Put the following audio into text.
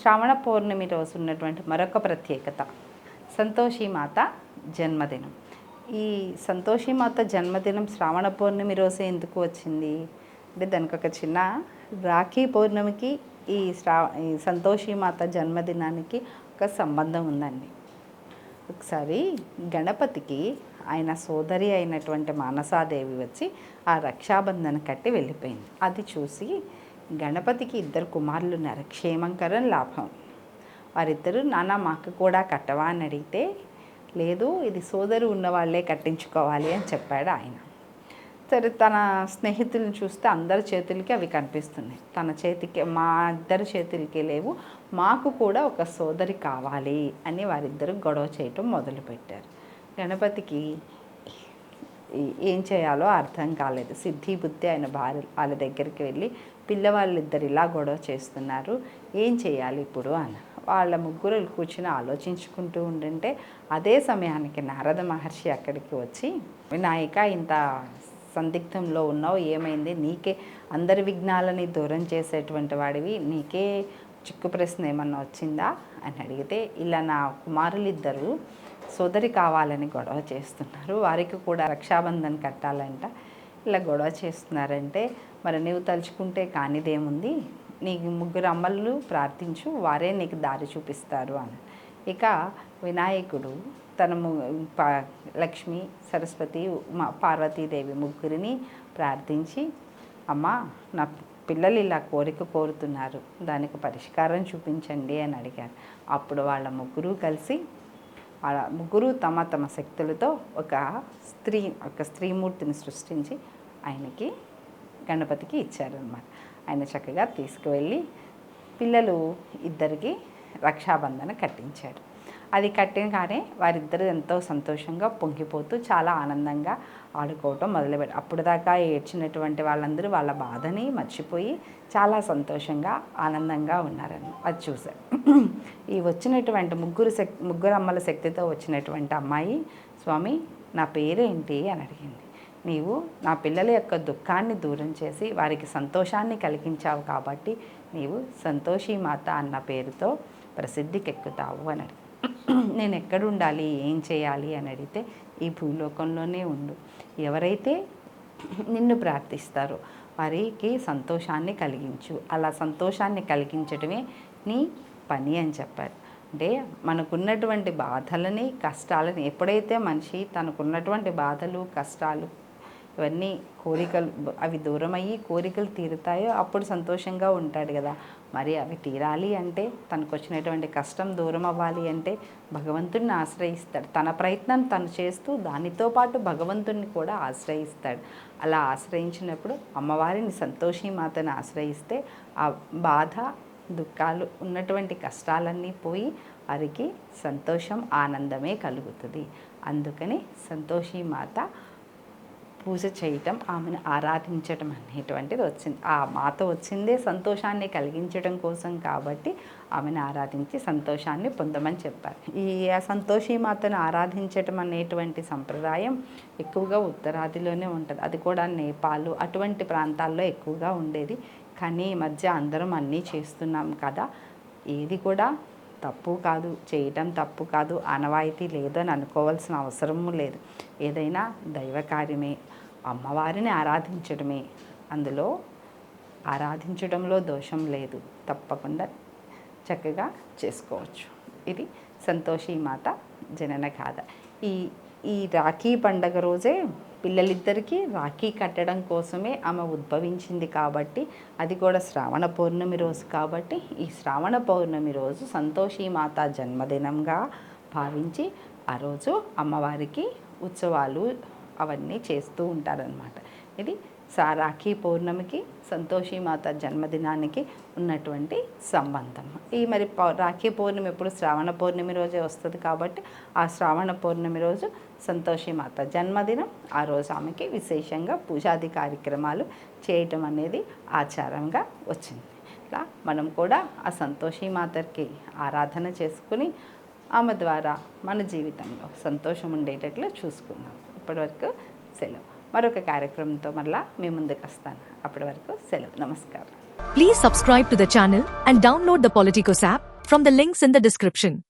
శ్రావణ పౌర్ణమి రోజు ఉన్నటువంటి మరొక ప్రత్యేకత సంతోషీమాత జన్మదినం. ఈ సంతోషీమాత జన్మదినం శ్రావణ పౌర్ణమి రోజే ఎందుకు వచ్చింది అంటే దానికి ఒక చిన్న రాఖీ పౌర్ణమికి ఈ సంతోషీమాత జన్మదినానికి ఒక సంబంధం ఉందండి. ఒకసారి గణపతికి ఆయన సోదరి అయినటువంటి మానసాదేవి వచ్చి ఆ రక్షాబంధన కట్టి వెళ్ళిపోయింది. అది చూసి గణపతికి 2 కుమారులు ఉన్నారు, క్షేమంకరం లాభం. వారిద్దరూ నాన్న మాకు కూడా కట్టవా అని అడిగితే లేదు, ఇది సోదరు ఉన్నవాళ్లే కట్టించుకోవాలి అని చెప్పాడు ఆయన. సరే, తన స్నేహితులను చూస్తే అందరి చేతులకి అవి కనిపిస్తున్నాయి, తన చేతికి మా ఇద్దరి చేతులకి లేవు, మాకు కూడా ఒక సోదరి కావాలి అని వారిద్దరూ గొడవ చేయటం మొదలుపెట్టారు. గణపతికి ఏం చేయాలో అర్థం కాలేదు. సిద్ధి బుద్ధి ఆయన భార్య వాళ్ళ దగ్గరికి వెళ్ళి పిల్లవాళ్ళిద్దరు ఇలా గొడవ చేస్తున్నారు, ఏం చేయాలి ఇప్పుడు అని వాళ్ళ ముగ్గురు కూర్చుని ఆలోచించుకుంటూ ఉండంటే అదే సమయానికి నారద మహర్షి అక్కడికి వచ్చి, వినాయక ఇంత సందిగ్ధంలో ఉన్నావు, ఏమైంది, నీకే అందరి విఘ్నాలని దూరం చేసేటువంటి వాడివి, నీకే చిక్కు ప్రశ్న ఏమన్నా వచ్చిందా అని అడిగితే, ఇలా నా కుమారులిద్దరూ సోదరి కావాలని గొడవ చేస్తున్నారు, వారికి కూడా రక్షాబంధన్ కట్టాలంట, ఇలా గొడవ చేస్తున్నారంటే మరి నీవు తలుచుకుంటే కానిదేముంది, నీకు 3 అమ్మలు ప్రార్థించు, వారే నీకు దారి చూపిస్తారు అని. ఇక వినాయకుడు తన లక్ష్మి, సరస్వతి, పార్వతీదేవి ముగ్గురిని ప్రార్థించి, అమ్మ నా పిల్లలు ఇలా కోరిక కోరుతున్నారు, దానికి పరిష్కారం చూపించండి అని అడిగారు. అప్పుడు వాళ్ళ ముగ్గురు తమ తమ శక్తులతో ఒక స్త్రీమూర్తిని సృష్టించి ఆయనకి గణపతికి ఇచ్చారనమాట. ఆయన చక్కగా తీసుకువెళ్ళి పిల్లలు ఇద్దరికి రక్షాబంధన కట్టించాడు. అది కట్టినగానే వారిద్దరు ఎంతో సంతోషంగా పొంగిపోతూ చాలా ఆనందంగా ఆడుకోవటం మొదలుపెట్టారు. అప్పుడు దాకా ఏడ్చినటువంటి వాళ్ళందరూ వాళ్ళ బాధని మర్చిపోయి చాలా సంతోషంగా ఆనందంగా ఉన్నారని అది చూశారు. ఈ వచ్చినటువంటి ముగ్గురు అమ్మల శక్తితో వచ్చినటువంటి అమ్మాయి, స్వామి నా పేరేంటి అని అడిగింది. నీవు నా పిల్లల యొక్క దుఃఖాన్ని దూరం చేసి వారికి సంతోషాన్ని కలిగించావు కాబట్టి నీవు సంతోషీమాత అన్న పేరుతో ప్రసిద్ధికెక్కుతావు అని అడిగి, నేను ఎక్కడుండాలి, ఏం చేయాలి అని అడిగితే, ఈ భూలోకంలోనే ఉండు, ఎవరైతే నిన్ను ప్రార్థిస్తారో వారికి సంతోషాన్ని కలిగించు, అలా సంతోషాన్ని కలిగించడమే నీ పని అని చెప్పారు. అంటే మనకున్నటువంటి బాధలని కష్టాలని ఎప్పుడైతే మనిషి తనకున్నటువంటి బాధలు కష్టాలు ఇవన్నీ కోరికలు అవి దూరమయ్యి కోరికలు తీరుతాయో అప్పుడు సంతోషంగా ఉంటాడు కదా. మరి అవి తీరాలి అంటే తనకు వచ్చినటువంటి కష్టం దూరం అవ్వాలి అంటే భగవంతుడిని ఆశ్రయిస్తాడు. తన ప్రయత్నం తను చేస్తూ దానితో పాటు భగవంతుడిని కూడా ఆశ్రయిస్తాడు. అలా ఆశ్రయించినప్పుడు అమ్మవారిని సంతోషీమాతను ఆశ్రయిస్తే ఆ బాధ దుఃఖాలు ఉన్నటువంటి కష్టాలన్నీ పోయి వారికి సంతోషం ఆనందమే కలుగుతుంది. అందుకని సంతోషీమాత పూజ చేయటం, ఆమెను ఆరాధించటం అనేటువంటిది వచ్చింది. ఆ మాత వచ్చిందే సంతోషాన్ని కలిగించడం కోసం కాబట్టి ఆమెను ఆరాధించి సంతోషాన్ని పొందమని చెప్పారు. ఈ సంతోషీమాతను ఆరాధించటం అనేటువంటి సంప్రదాయం ఎక్కువగా ఉత్తరాదిలోనే ఉంటుంది. అది కూడా నేపాల్ అటువంటి ప్రాంతాల్లో ఎక్కువగా ఉండేది. కానీ ఈ మధ్య అందరం అన్నీ చేస్తున్నాం కదా, ఏది కూడా తప్పు కాదు, చేయటం తప్పు కాదు, ఆనవాయితీ లేదని అనుకోవాల్సిన అవసరము లేదు. ఏదైనా దైవ కార్యమే, అమ్మవారిని ఆరాధించడమే, అందులో ఆరాధించడంలో దోషం లేదు, తప్పకుండా చక్కగా చేసుకోవచ్చు. ఇది సంతోషీమాత జనన గాథ. ఈ రాఖీ పండగ రోజే పిల్లలిద్దరికీ రాఖీ కట్టడం కోసమే ఆమె ఉద్భవించింది కాబట్టి, అది కూడా శ్రావణ పౌర్ణమి రోజు కాబట్టి ఈ శ్రావణ పౌర్ణమి రోజు సంతోషీమాత జన్మదినంగా భావించి ఆ రోజు అమ్మవారికి ఉత్సవాలు అవన్నీ చేస్తూ ఉంటారనమాట. ఇది రాఖీ పౌర్ణమికి సంతోషీమాత జన్మదినానికి ఉన్నటువంటి సంబంధం. ఈ మరి రాఖీ పౌర్ణమి ఎప్పుడు శ్రావణ పౌర్ణమి రోజే వస్తుంది కాబట్టి ఆ శ్రావణ పౌర్ణమి రోజు సంతోషీమాత జన్మదినం. ఆ రోజు ఆమెకి విశేషంగా పూజాది కార్యక్రమాలు చేయటం అనేది ఆచారంగా వచ్చింది. ఇలా మనం కూడా ఆ సంతోషీమాతకి ఆరాధన చేసుకుని ఆమె ద్వారా మన జీవితంలో సంతోషం ఉండేటట్లు చూసుకుందాం. ఇప్పటివరకు సెలవు. మరొక కార్యక్రమంతో మరలా మీ ముందుకు వస్తాను. అప్పటి వరకు సెలవు. నమస్కారం. Please subscribe to the channel and download the Politicos app from the links in the description.